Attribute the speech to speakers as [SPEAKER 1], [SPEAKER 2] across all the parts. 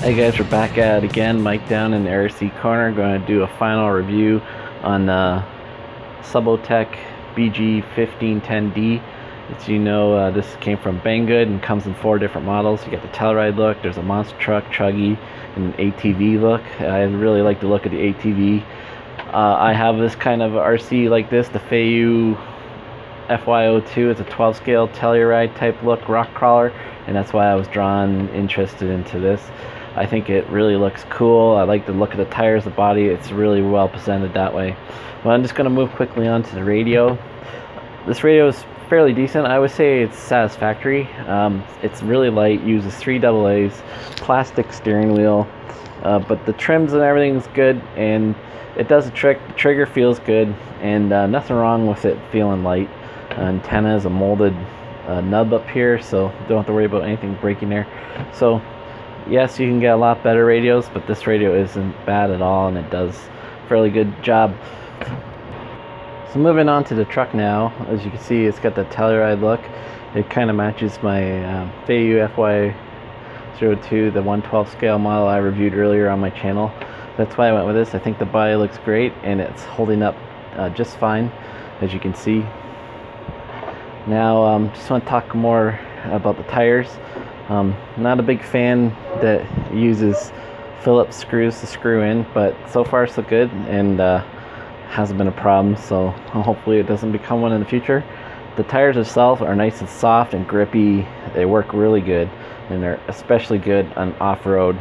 [SPEAKER 1] Hey guys, we're back at it again. Mike down in the RC corner. Going to do a final review on the Subotech BG1510D. As you know, this came from Banggood and comes in 4 different models. You got the Telluride look, there's a monster truck, chuggy, and an ATV look. I really like the look of the ATV. I have this kind of RC like this, the Feiyu FY02. It's a 12 scale Telluride type look rock crawler, and that's why I was interested into this. I think it really looks cool. I like the look of the tires, the body. It's really well presented that way. Well, I'm just going to move quickly on to the radio. This radio is fairly decent. I would say it's satisfactory. It's really light, uses 3 AA's, plastic steering wheel, but the trims and everything is good, and it does a trick. The trigger feels good, and nothing wrong with it feeling light. Antenna is a molded nub up here, so don't have to worry about anything breaking there. So yes, you can get a lot better radios, but this radio isn't bad at all, and it does a fairly good job. So moving on to the truck now, as you can see, it's got the Telluride look. It kind of matches my Feiyu FY02, the 112 scale model I reviewed earlier on my channel. That's why I went with this. I think the body looks great, and it's holding up just fine, as you can see. Now, just want to talk more about the tires. Not a big fan that uses Phillips screws to screw in, but so far so good, and hasn't been a problem, so hopefully it doesn't become one in the future. The tires themselves are nice and soft and grippy. They work really good, and they're especially good on off-road.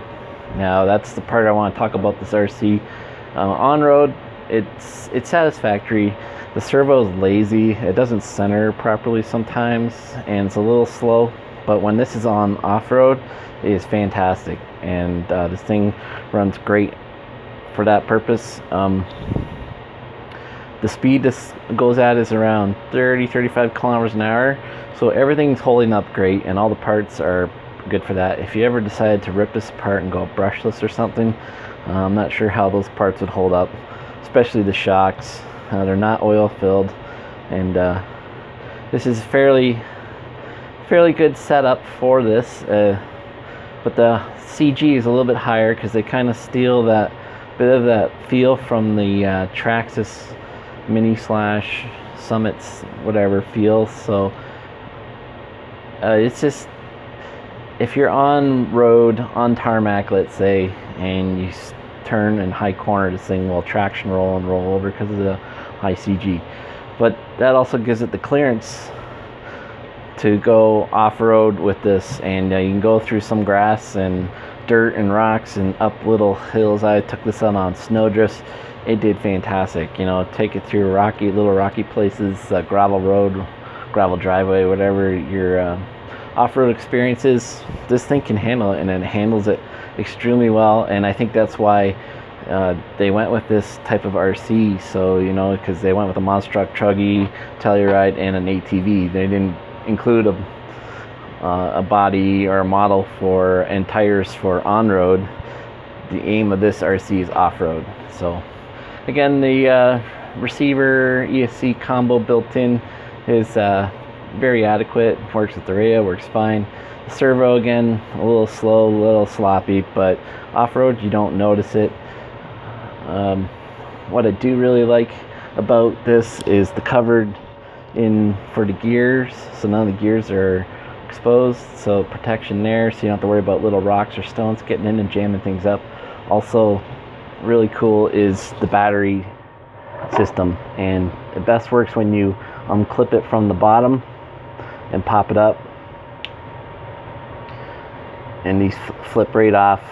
[SPEAKER 1] Now that's the part I want to talk about this RC. On-road, it's satisfactory. The servo is lazy. It doesn't center properly sometimes, and it's a little slow. But when this is on off-road, it is fantastic, and this thing runs great for that purpose. The speed this goes at is around 30-35 kilometers an hour, so everything's holding up great, and all the parts are good for that. If you ever decided to rip this apart and go brushless or something, I'm not sure how those parts would hold up, especially the shocks. They're not oil filled, and this is fairly good setup for this, but the CG is a little bit higher because they kind of steal that bit of that feel from the Traxxas Mini slash Summits whatever feel. So it's just, if you're on road, on tarmac, let's say, and you turn and high corner, this thing will traction roll and roll over because of the high CG, but that also gives it the clearance to go off-road with this, and you can go through some grass and dirt and rocks and up little hills. I took this out on snowdrifts. It did fantastic. You know, take it through little rocky places, gravel road, gravel driveway, whatever your off-road experience is. This thing can handle it, and it handles it extremely well, and I think that's why they went with this type of RC. So, you know, because they went with a monster truck, chuggy, Telluride, and an ATV. They didn't include a body or a model for and tires for on-road. The aim of this RC is off-road. So again, the receiver ESC combo built in is very adequate. Works with the radio, works fine. The servo, again, a little slow, a little sloppy, but off-road you don't notice it. What I do really like about this is the covered in for the gears, so none of the gears are exposed, so protection there, so you don't have to worry about little rocks or stones getting in and jamming things up. Also really cool is the battery system, and it best works when you unclip it from the bottom and pop it up, and these flip right off,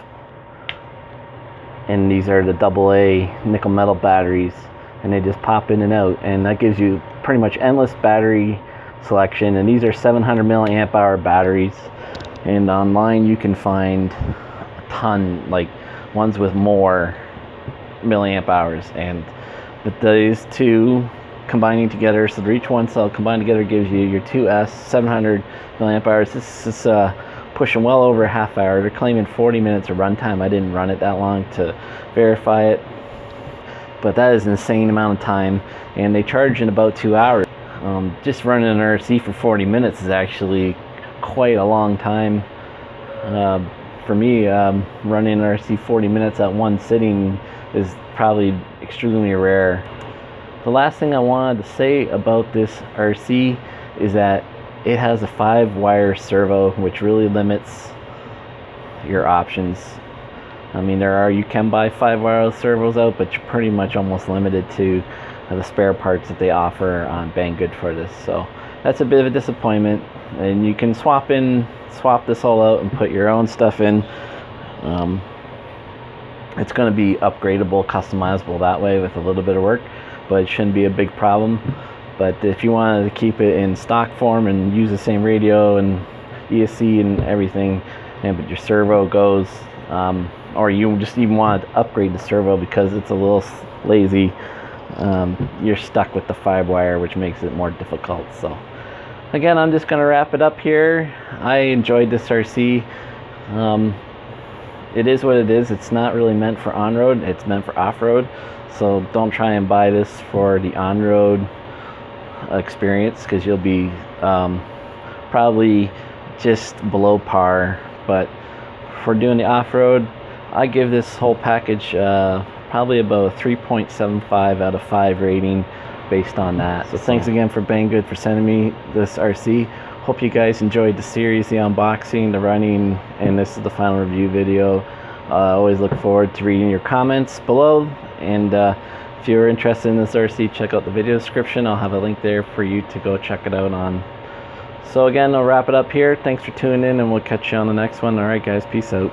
[SPEAKER 1] and these are the AA nickel metal batteries, and they just pop in and out, and that gives you pretty much endless battery selection. And these are 700 milliamp hour batteries, and online you can find a ton, like ones with more milliamp hours, but these two combining together, so each one cell combined together gives you your 2S 700 milliamp hours. This is pushing well over a half hour. They're claiming 40 minutes of runtime. I didn't run it that long to verify it, but that is an insane amount of time, and they charge in about 2 hours. Just running an RC for 40 minutes is actually quite a long time. for me, running an RC 40 minutes at one sitting is probably extremely rare. The last thing I wanted to say about this RC is that it has a 5-wire servo, which really limits your options. I mean, you can buy 5-wire servos out, but you're pretty much almost limited to the spare parts that they offer on Banggood for this. So that's a bit of a disappointment. And you can swap this all out and put your own stuff in. It's going to be upgradable, customizable that way with a little bit of work, but it shouldn't be a big problem. But if you wanted to keep it in stock form and use the same radio and ESC and everything, but your servo goes, or you just even want to upgrade the servo because it's a little lazy, you're stuck with the 5-wire, which makes it more difficult. So again, I'm just going to wrap it up here. I enjoyed this RC. It is what it is. It's not really meant for on-road. It's meant for off-road. So don't try and buy this for the on-road experience, because you'll be probably just below par. But for doing the off-road, I give this whole package probably about a 3.75 out of 5 rating based on that. So thanks again for Banggood for sending me this RC. Hope you guys enjoyed the series, the unboxing, the running, and this is the final review video. I always look forward to reading your comments below, and if you're interested in this RC, check out the video description. I'll have a link there for you to go check it out on. So again, I'll wrap it up here. Thanks for tuning in, and we'll catch you on the next one. Alright guys, peace out.